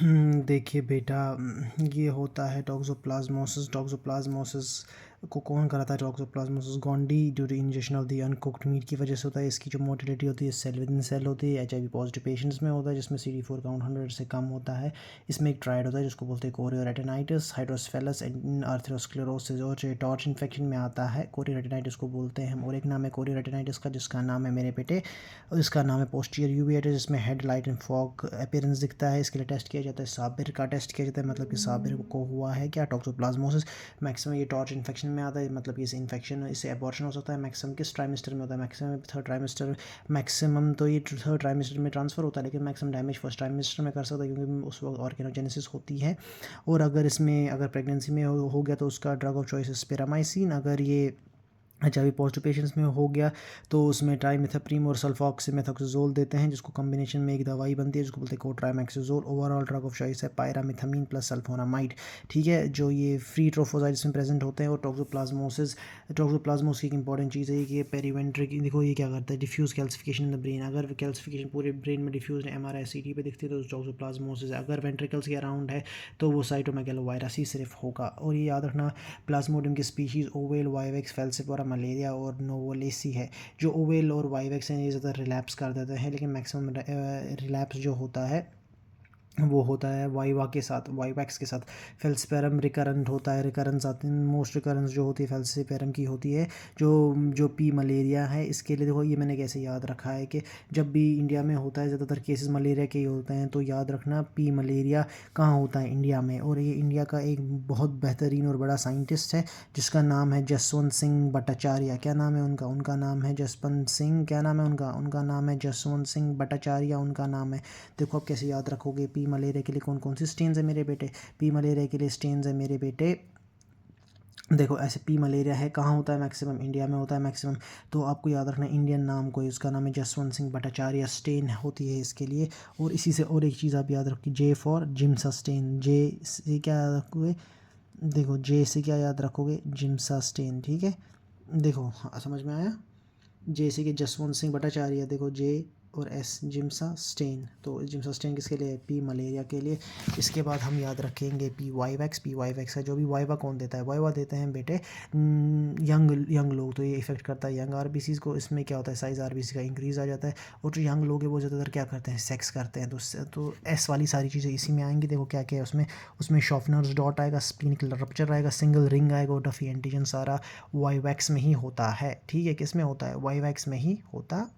देखिए बेटा, ये होता है टॉक्सोप्लाज्मोसिस। टॉक्सोप्लाज्मोसिस को कौन कराता है? Toxoplasmosis gondii due to injection of the uncooked meat की वजह से होता है। इसकी जो मोटिलिटी होती है सेल विद इन सेल होती है। HIV पॉजिटिव पेशेंट्स में होता है जिसमें CD4 काउंट 100 से कम होता है। इसमें एक ट्रायड होता है जिसको बोलते हैं कोरियोरेटिनाइटिस, हाइड्रोसेफेलस एंड आर्थरोस्क्लेरोसिस, और जो टॉर्च इन्फेक्शन में आता है कोरियोरेटिनाइटिस को बोलते हैं हम। और एक नाम है कोरियोरेटिनाइटिस का जिसका नाम है मेरे बेटे, और इसका नाम है पोस्टीरियर यूवेटिस, जिसमें head light and fog appearance दिखता है। इसके लिए टेस्ट किया जाता है साबिर का टेस्ट किया जाता है, मतलब कि साबिर को हुआ है क्या टॉक्सोप्लाज्मोसिस। मैक्सिमम ये टॉर्च इन्फेक्शन में आता है, मतलब कि इस इन्फेक्शन इससे एबॉर्शन हो सकता है। मैक्सिमम किस ट्राइमेस्टर में होता है? Maximum third trimester. मैक्सिमम तो ये थर्ड ट्राइमेस्टर में ट्रांसफ़र होता है, लेकिन मैक्सिमम डैमेज फर्स्ट ट्राइमेस्टर में कर सकता है क्योंकि उस वक्त ऑर्गेनोजेनेसिस होती है। और अगर प्रेगनेंसी में हो गया तो उसका ड्रग ऑफ चॉइस स्पिरामाइसिन। अगर ये HIV पॉजिटिव पेशेंट्स में हो गया तो उसमें ट्राइमेथाप्रीम और सल्फॉक्सीमेथोक्सोजोल देते हैं, जिसको कॉम्बिनेशन में एक दवाई बनती है जिसको बोलते हैं कोट्राइमेक्सोजोल। ओवरऑल ड्रग ऑफ चॉइस है पायरामिथामीन प्लस सल्फोनामाइड। ठीक है, जो ये फ्री ट्रोफोजाइट्स में प्रेजेंट होते हैं। और टॉक्सोप्लाज्मोसिस की एक इंपॉर्टेंट चीज़ है कि ये पेरीवेंट्रिक, देखो ये क्या करता है, diffuse calcification in the brain. अगर कैल्सिफिकेशन पूरे ब्रेन में डिफ्यूज है, MRI CT पे दिखती है तो टॉक्सोप्लाज्मोसिस है। अगर वेंट्रिकल्स के अराउंड है तो वो साइटोमेगालोवायरस ही सिर्फ होगा। और ये याद रखना, प्लाज्मोडियम की स्पीशीज़ ओवेल, वाइवेक्स, फेल्सिफोरा, मलेरिया और नोवोलेसी है। जो ओवेल और वाइवेक्स हैं ये ज़्यादा रिलैप्स कर देते हैं, लेकिन मैक्सिमम रिलैप्स जो होता है वो होता है वाइवैक्स के साथ। फेल्सिपेरम रिकरेंट होता है, रिकरेंस आती है, मोस्ट रिकरेंस जो होती है फेल्सिपेरम की होती है। जो जो पी मलेरिया है, इसके लिए देखो ये मैंने कैसे याद रखा है कि जब भी इंडिया में होता है ज़्यादातर केसेस मलेरिया के ही होते हैं, तो याद रखना पी मलेरिया कहाँ होता है? इंडिया में। और ये इंडिया का एक बहुत बेहतरीन और बड़ा साइंटिस्ट है जिसका नाम है जसवंत सिंह भट्टाचार्य। क्या नाम है उनका? उनका नाम है जसवंत सिंह। क्या नाम है उनका? उनका नाम है जसवंत सिंह भट्टाचार्य उनका नाम है। देखो आप कैसे याद रखोगे? पी मलेरिया के लिए कौन कौन सी स्टेन्स है मेरे बेटे? पी मलेरिया के लिए स्टेन्स है मेरे बेटे, देखो ऐसे पी मलेरिया है कहाँ होता है? मैक्सिमम इंडिया में होता है मैक्सिमम। तो आपको याद रखना इंडियन नाम को, इसका नाम है जसवंत सिंह भट्टाचार्य, स्टेन होती है इसके लिए। और इसी से और एक चीज़ आप याद रखिए, J फॉर जिम्सा स्टेन। जे से क्या याद रखोगे? देखो जे से क्या याद रखोगे? Giemsa stain. ठीक है, देखो हाँ, समझ में आया? जैसे कि जसवंत सिंह भट्टाचार्य, देखो जे और एस, जिम्सा स्टेन। तो जिम्सा स्टेन किसके लिए? पी मलेरिया के लिए। इसके बाद हम याद रखेंगे पी वाईवैक्स। पी वाईवैक्स है जो भी वाइवा कौन देता है? वाइवा देते हैं बेटे यंग यंग लोग, तो ये इफेक्ट करता है यंग RBCs को। इसमें क्या होता है? साइज़ RBC का इंक्रीज़ आ जाता है। और जो यंग लोग हैं वो ज़्यादातर क्या करते हैं? सेक्स करते हैं। तो एस वाली सारी चीज़ें इसी में आएंगी। देखो क्या क्या है उसमें, उसमें शॉर्पनर्स डॉट आएगा, स्प्लिनिक रप्चर आएगा, सिंगल रिंग आएगा, और डफी एंटीजन सारा वाईवैक्स में ही होता है। ठीक है, किस में होता है? वाईवैक्स में ही होता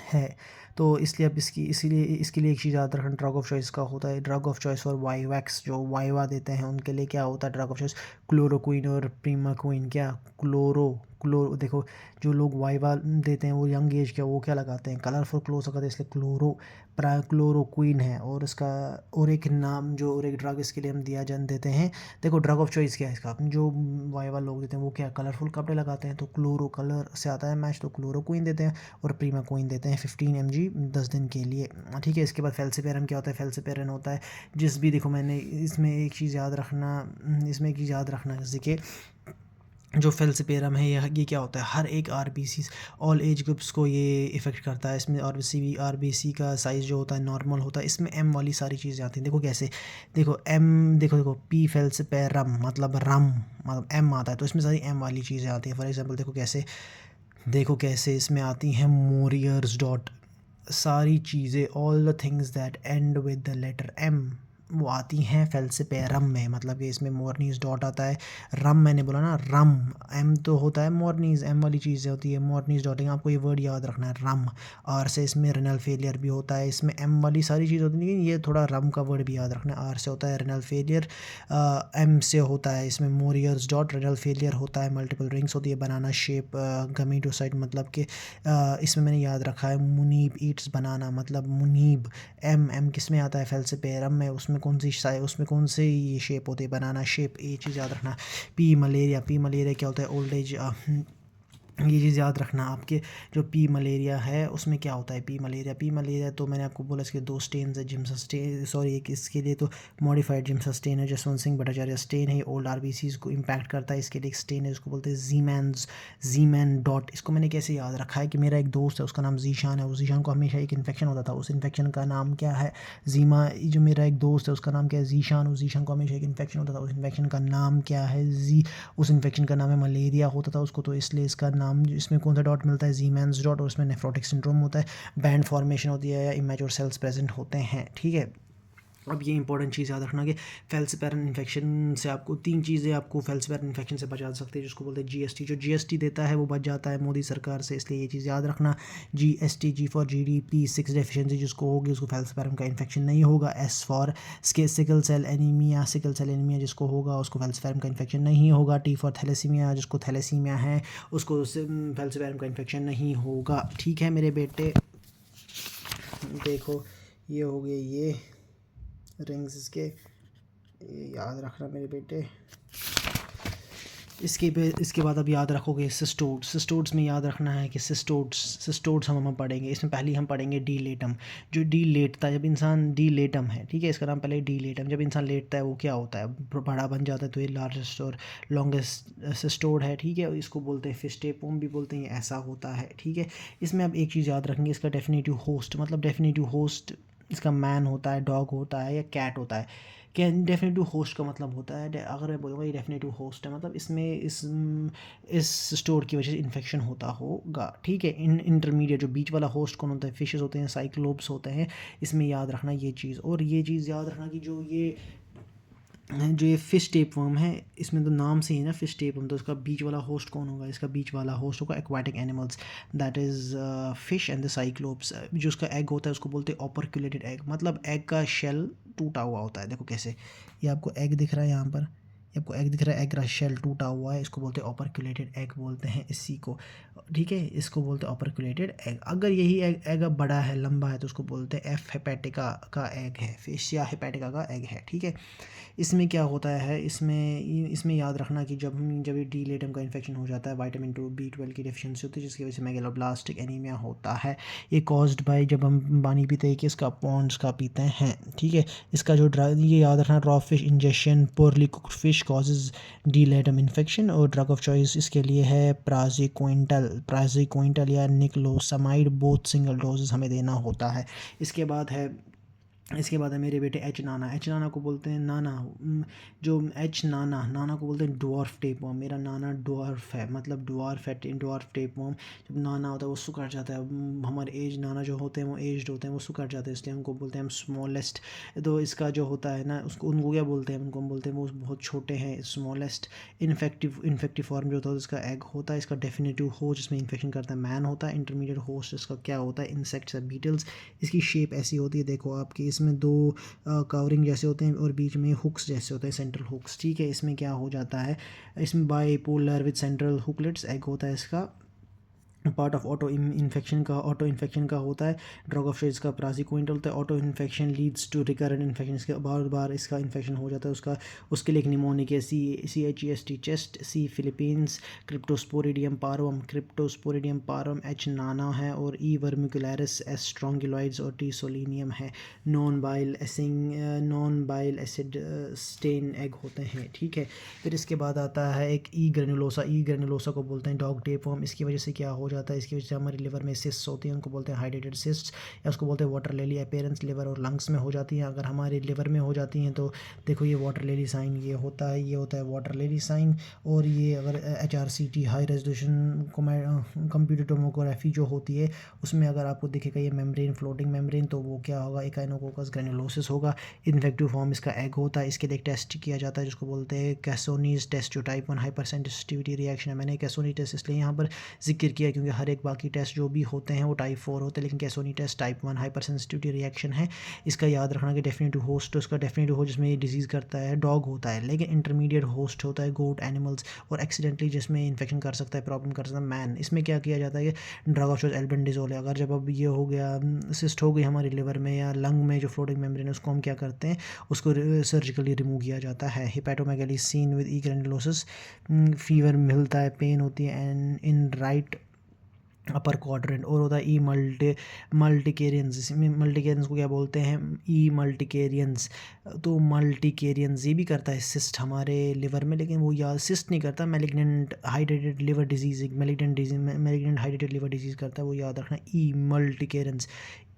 है। तो इसलिए अब इसीलिए इसके लिए एक चीज़ याद रखना, ड्रग ऑफ चॉइस का होता है। ड्रग ऑफ चॉइस और वाईवैक्स जो वाइवा देते हैं उनके लिए क्या होता है ड्रग ऑफ चॉइस? क्लोरोक्विन और प्रीमाक्विन। क्या? क्लोरो देखो, जो लोग वाइवा देते हैं वो यंग एज क्या, वो क्या लगाते हैं? कलरफुल क्लोथ लगाते हैं, इसलिए क्लोरोक्विन है। और इसका और एक नाम जो और एक ड्रग इसके लिए हम देते हैं। देखो ड्रग ऑफ चॉइस क्या है इसका? जो वाइवा लोग देते हैं वो क्या, कलरफुल कपड़े लगाते हैं, तो क्लोरो कलर से आता है मैच, तो क्लोरोक्विन देते हैं। और प्रीमाक्विन देते हैं 15 mg 10 दिन के लिए। ठीक है, इसके बाद फेल्सिपेरम क्या होता है? फेल्सिपेरन होता है जिस भी, देखो मैंने इसमें एक चीज़ याद रखना, इसमें एक चीज़ याद रखना जैसे कि जो फेल्सिपेरम है ये क्या होता है? हर एक RBC ऑल एज ग्रुप्स को ये इफ़ेक्ट करता है। इसमें RBC का साइज़ जो होता है नॉर्मल होता है। इसमें M वाली सारी चीज़ें आती हैं। देखो कैसे, देखो M, देखो पी फेल्सिपेरम मतलब रम, मतलब M आता है तो इसमें सारी M वाली चीज़ें आती हैं। फॉर एग्जांपल देखो कैसे, देखो कैसे इसमें आती हैं मोरियर्स डॉट, सारी चीज़ें all the things that end with the letter M वो आती हैं फेल्सिपेरम में। मतलब कि इसमें मोरनीज डॉट आता है। रम मैंने बोला ना, रम M तो होता है, मोरनीज M वाली चीज़ें होती है, मोरनीज डॉटिंग। आपको ये वर्ड याद रखना है रम। R से इसमें रेनल फेलियर भी होता है, इसमें M वाली सारी चीज़ होती है, लेकिन ये थोड़ा रम का वर्ड भी याद रखना है। R से होता है रेनल फेलियर, M से होता है इसमें मोरियर्स डॉट, रेनल फेलियर होता है, मल्टीपल रिंग्स होती है, बनाना शेप, गमीटोसाइट, मतलब कि इसमें मैंने याद रखा है मुनीब ईट्स बनाना, मतलब मुनीब। M किस में आता है? फेल्सिपेरम में। उसमें कौन सी ये शेप होती है? बनाना शेप। ये चीज़ याद रखना। पी मलेरिया क्या होता है? ओल्ड एज ये चीज़ याद रखना। आपके जो पी मलेरिया है उसमें क्या होता है, पी मलेरिया तो मैंने आपको बोला इसके दो स्टेन्स है, जिम्सा स्टेन, सॉरी एक इसके लिए तो मॉडिफाइड जिम्सा स्टेन है, जसवंत सिंह भट्टाचार्य स्टेन है, ओल्ड आरबीसीज को इम्पैक्ट करता है। इसके लिए एक स्टेन है उसको बोलते हैं जीमैन डॉट। इसको मैंने कैसे याद रखा है कि मेरा एक दोस्त है उसका नाम जीशान है, उस जीशान को हमेशा एक इन्फेक्शन होता था, उस इन्फेक्शन का नाम क्या है, जीमा। जो मेरा एक दोस्त है उसका नाम क्या है, जीशान, उस जीशान को हमेशा एक इन्फेक्शन होता था, उस इन्फेक्शन का नाम क्या है, उस इन्फेक्शन का नाम है मलेरिया होता था उसको, तो इसलिए इसका नाम, इसमें कौन सा डॉट मिलता है, जीमैन्स डॉट, और उसमें नेफ्रोटिक सिंड्रोम होता है, बैंड फॉर्मेशन होती है या इमेच्योर सेल्स प्रेजेंट होते हैं। ठीक है, अब ये इंपॉर्टेंट चीज़ याद रखना कि फेल्सीपैरन इन्फेक्शन से आपको तीन चीज़ें आपको फेल्सीपैरन इन्फेक्शन से बचा सकती है, जिसको बोलते हैं जीएसटी। जो जीएसटी देता है वो बच जाता है मोदी सरकार से, इसलिए ये चीज़ याद रखना। GST, G for GDP, 6 deficiency जिसको होगी उसको फेल्सीपैरन का इन्फेक्शन नहीं होगा। S for sickle cell anaemia, जिसको होगा उसको फेल्सीपैरन का इन्फेक्शन नहीं होगा। टी फॉर थैलेसीमिया, जिसको थैलेसीमिया है उसको फेल्सीपैरन का इन्फेक्शन नहीं होगा। ठीक है मेरे बेटे, देखो ये हो गए ये रिंग्स इसके, ये याद रखना मेरे बेटे। इसके बाद अब याद रखोगे सिस्टोड्स में याद रखना है कि सिस्टोड्स हम पढ़ेंगे। इसमें पहले हम पढ़ेंगे डी लेटम। जो डी लेटता है, जब इंसान डी लेटम है, ठीक है, इसका नाम पहले डी लेटम, जब इंसान लेटता है वो क्या होता है, बड़ा बन जाता है, तो ये लार्जेस्ट और लॉन्गेस्ट सिस्टोड है। ठीक है, इसको बोलते हैं फिश टेपोम भी बोलते हैं, ऐसा होता है। ठीक है, इसमें अब एक चीज़ याद रखेंगे, इसका डेफिनेटिव होस्ट, मतलब डेफिनेटिव होस्ट इसका मैन होता है, डॉग होता है या कैट होता है। क्या डेफिनेटिव होस्ट का मतलब होता है, अगर मैं बोलूँगा ये डेफिनेटिव होस्ट है, मतलब इसमें इस स्टोर की वजह से इन्फेक्शन होता होगा। ठीक है, इंटरमीडिएट जो बीच वाला होस्ट कौन होता है, फिशेस होते हैं, साइक्लोप्स होते हैं। इसमें याद रखना ये चीज़, और ये चीज़ याद रखना कि जो ये फ़िश टेप वर्म है, इसमें तो नाम से ही ना फ़िश टेप वर्म, तो इसका बीच वाला होस्ट कौन होगा, इसका बीच वाला होस्ट होगा aquatic animals, that is fish and the cyclops. जो उसका एग होता है उसको बोलते हैं ऑपरक्यूलेटेड एग, मतलब एग का शेल टूटा हुआ होता है। देखो कैसे, ये आपको एग दिख रहा है यहाँ पर, ये आपको एग दिख रहा है, एग का शेल टूटा हुआ है, इसको बोलते हैं ऑपरक्यूलेटेड एग बोलते हैं इसी को। ठीक है, इसको बोलते हैं ऑपरक्यूलेटेड एग। अगर यही एग बड़ा है, लंबा है, तो उसको बोलते हैं एफ हेपेटिका का एग है, फिश या हेपेटिका का एग है। ठीक है, इसमें क्या होता है, इसमें याद रखना कि जब ये डी लेटम का इन्फेक्शन हो जाता है, विटामिन B12 की डेफिशिएंसी होती है, जिसकी वजह से मेगालोब्लास्टिक एनीमिया होता है। ये कॉज्ड बाय, जब हम पानी पीते हैं कि इसका पॉन्ड्स का पीते हैं। ठीक है, इसका जो ड्रग, ये याद रखना, raw fish injection poorly cooked fish causes D Latham infection, और ड्रग ऑफ चॉइस इसके लिए है प्राजिक्विंटल या निक्लोसामाइड, बोथ सिंगल डोजेस हमें देना होता है। इसके बाद है मेरे बेटे एच नाना को बोलते हैं नाना, जो एच नाना को बोलते हैं डॉर्फ टेपवर्म। मेरा नाना डॉर्फ है, मतलब डॉर्फ टेपवर्म। जब नाना होता है वो सुकड़ जाता है, हमारे एज नाना जो होते हैं वो एज्ड होते हैं, वो सुकड़ जाते हैं, इसलिए उनको बोलते हैं हम स्मॉलेस्ट। तो इसका जो होता है ना, उनको क्या बोलते हैं, उनको हम बोलते हैं वो बहुत छोटे हैं, स्मॉलेस्ट। इन्फेक्टिव फॉर्म जो होता है इसका एग होता है, इसका डेफिनेटिव होस्ट जिसमें इन्फेक्शन करता है मैन होता है। इंटरमीडिएट होस्ट इसका क्या होता है, इंसेक्ट्स या बीटल्स। इसकी शेप ऐसी होती है, देखो आपकी, इसमें दो कवरिंग जैसे होते हैं और बीच में हुक्स जैसे होते हैं, सेंट्रल हुक्स। ठीक है, इसमें क्या हो जाता है, इसमें बाइपोलर विद सेंट्रल हुकलेट्स एग होता है इसका। पार्ट ऑफ ऑटो इन्फेक्शन का होता है। ड्रग ऑफ चॉइस का प्राजिक्विंटल होता है। Autoinfection leads to recurrent infection, इसके बार बार इसका इन्फेक्शन हो जाता है उसके लिए एक निमोनिक है, CHEST chest, C Philippines, Cryptosporidium parvum, H nana है, और E वर्मिकुलरिस, S स्ट्रोंगिलॉइड्स, और T सोलिनियम है। Non bile acid stain egg होते हैं। ठीक है, फिर इसके बाद आता है एक ई ग्रेनुलोसा को बोलते हैं डॉग टेपवर्म। इसकी वजह से क्या हो जाता है, इसकी वजह से हमारे लिवर में सिस्ट्स होती हैं, उनको बोलते हैं हाइड्रेटेड सिस्ट्स, या उसको बोलते हैं वाटर लेली अपेयरेंस। लिवर और लंग्स में हो जाती हैं, अगर हमारे लिवर में हो जाती हैं तो देखो ये वाटर लेली साइन, ये होता है वाटर लेली साइन। और ये अगर HRCT high resolution computer tomography जो होती है, उसमें अगर आपको दिखेगा ये मेम्ब्रेन, फ्लोटिंग मेम्ब्रेन, तो वो क्या होगा, एकाइनोकोकस ग्रेनुलोसिस होगा। इन्फेक्टिव फॉर्म इसका एग होता है। इसके लिए एक टेस्ट किया जाता है जिसको बोलते हैं कैसोनीज टेस्ट, जो टाइप 1 हाइपर सेंसिटिविटी रिएक्शन है। मैंने कैसोनीज टेस्ट इसलिए यहाँ पर जिक्र किया क्योंकि क्योंकि हर एक बाकी टेस्ट जो भी होते हैं वो टाइप 4 होते हैं, लेकिन Casoni test type 1 hyper sensitivity reaction है। इसका याद रखना कि डेफिनेटिव होस्ट तो उसका डेफिनेटिव होस्ट जिसमें ये डिजीज़ करता है डॉग होता है, लेकिन इंटरमीडिएट होस्ट होता है गोट एनिमल्स, और एक्सीडेंटली जिसमें इन्फेक्शन कर सकता है, प्रॉब्लम कर सकता है मैन। इसमें क्या किया जाता है कि ड्रग ऑफ चॉइस एल्बेंडाजोल है। अगर जब अब ये हो गया सिस्ट हो गई हमारी लिवर में या लंग में जो फ्लोटिंग मेम्ब्रेन है, उसको हम क्या करते हैं, उसको सर्जिकली रिमूव किया जाता है। Hepatomegaly seen with E granulosus, fever मिलता है, पेन होती है and in right upper quadrant, और होता है ई मल्टीकेरियंस। इसमें मल्टीकेरियंस को क्या बोलते हैं, ई मल्टीकेरियंस। तो मल्टीकेरियंस ये भी करता है सिस्ट हमारे लिवर में, लेकिन वो याद सिस्ट नहीं करता, malignant hydrated liver disease, malignant hydrated liver disease करता है, वो याद रखना। ई मल्टीकेरियंस,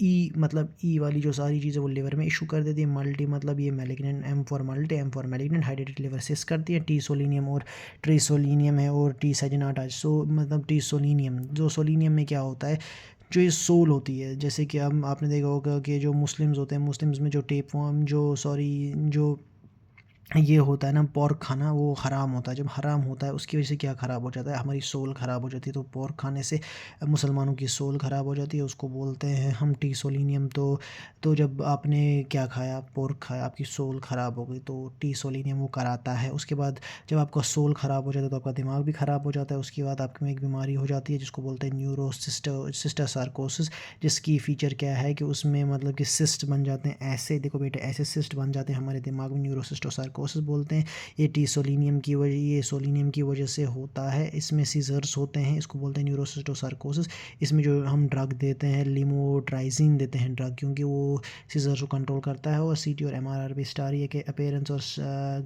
ई मतलब ई वाली जो सारी चीज़ें वो लिवर में इशू कर देती है, मल्टी मतलब ये malignant, M for multi, M for malignant hydrated liver cyst करती है। टी सोलिनियम और ट्रीसोलिनियम है, और टी सैजिनाटा। सो मतलब टी सोलिनियम, जो सोलिनियम में क्या होता है, जो ये सोल होती है, जैसे कि हम आपने देखा होगा कि जो मुस्लिम्स होते हैं, मुस्लिम्स में जो टेप फॉर्म जो ये होता है ना पोर्क खाना, वो हराम होता है। जब हराम होता है उसकी वजह से क्या ख़राब हो जाता है, हमारी सोल ख़राब हो जाती है। तो पोर्क खाने से मुसलमानों की सोल ख़राब हो जाती है, उसको बोलते हैं हम टी सोलिनियम। तो जब आपने क्या खाया, पोर्क खाया, आपकी सोल ख़राब हो गई, तो टी सोलिनियम वो कराता है। उसके बाद जब आपका सोल ख़राब हो जाता है तो आपका दिमाग भी ख़राब हो जाता है। उसके बाद आपके में एक बीमारी हो जाती है जिसको बोलते हैं न्यूरोसिस्टासार्कोसिस, जिसकी फ़ीचर क्या है कि उसमें मतलब कि सिस्ट बन जाते हैं। ऐसे देखो बेटे, ऐसे सिस्ट बन जाते हैं हमारे दिमाग में, न्यूरोसिस्टोसार्कोसिस बोलते हैं। ये टी सोलिनियम की वजह, ये सोलिनियम की वजह से होता है। इसमें सीजर्स होते हैं, इसको बोलते हैं न्यूरोसिस्टोसार्कोसिस। इसमें जो हम ड्रग देते हैं, लिमोट्राइजिन देते हैं ड्रग, क्योंकि वो सीजर्स को कंट्रोल करता है। और सीटी और एमआरआर भी स्टार ये के अपीयरेंस और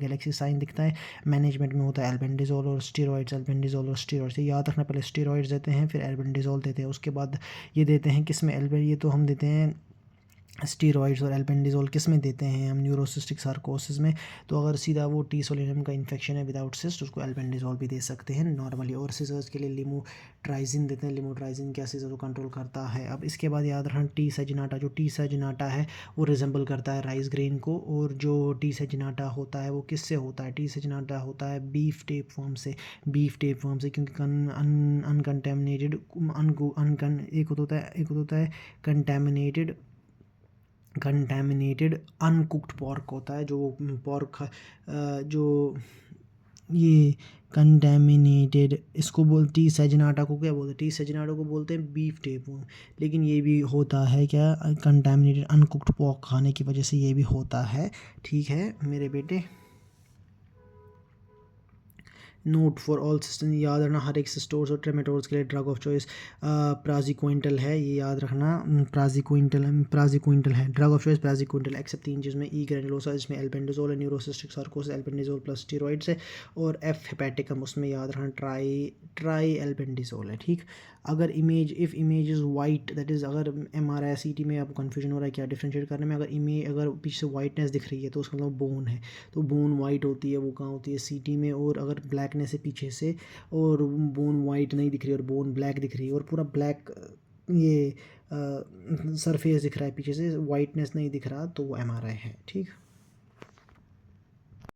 गैलेक्सी साइन दिखता है। मैनेजमेंट में होता है एल्बेंडाजोल और स्टेरॉइड्स, एल्बेंडाजोल और स्टेरॉइड्स। ये याद रखना, पहले स्टेरॉइड्स देते हैं, फिर एल्बेंडाजोल देते हैं, उसके बाद ये देते हैं किस में, ये तो हम देते हैं स्टीरॉइड्स और एल्बेंडाजोल किस में देते हैं हम, न्यूरोसिस्टिक सार्कोसिस में। तो अगर सीधा वो टी सोलिनियम का इन्फेक्शन है विदाउट सिस्ट, उसको एल्बेंडाजोल भी दे सकते हैं नॉर्मली। और सीजर्स के लिए लिमोट्राइजिन देते हैं। लिमोट्राइजिन क्या सीजर को कंट्रोल करता है। अब इसके बाद याद रखना टी सैजिनाटा, जो टी सैजिनाटा है वो रिजेंबल करता है राइस ग्रेन को। और जो टी सैजिनाटा होता है वो किससे होता है, टी सैजिनाटा होता है बीफ टेप फॉर्म से, क्योंकि अनकंटेमिनेटेड एक होता है कंटेमिनेटेड अनकुक्ड पॉर्क होता है, जो पॉर्क जो ये कंटेमिनेटेड, इसको बोलती सैजिनाटा को क्या बोलते हैं, टी सैजिनाटा को बोलते हैं बीफ टेपो। लेकिन ये भी होता है क्या, कंटेमिनेटेड अनकुक्ड पॉर्क खाने की वजह से ये भी होता है। ठीक है मेरे बेटे। नोट फॉर ऑल सिस्टम, याद रखना हर एक सिस्टोर्स और ट्रेमेटोर्स के लिए ड्रग ऑफ चॉइस प्राजिक्विंटल है, ये याद रखना। प्राजिक्विंटल है ड्रग ऑफ चॉइस, प्राजिक्विंटल एक्सेप्ट 3 जिसमें ई ग्रैनुलोसा, जिसमें एल्बेंडाजोल है, न्यूरोसिस्टिक सार्कोसिस एल्बेंडाजोल प्लस स्टेरॉइड्स है, और एफ हेपेटिकम उसमें याद रखना ट्राई एल्बेंडाजोल है। ठीक। अगर if image is white, that is अगर MRI CT में आपको कन्फ्यूजन हो रहा है क्या डिफ्रेंशिएट करने में, अगर पीछे से वाइटनेस दिख रही है तो उसका मतलब बोन है। तो बोन वाइट होती है, वो कहाँ होती है, CT में। और अगर ब्लैकनेस है पीछे से और बोन वाइट नहीं दिख रही और बोन ब्लैक दिख रही है और पूरा ब्लैक ये सरफेस दिख रहा है पीछे से, वाइटनेस नहीं दिख रहा, तो वो MRI है। ठीक।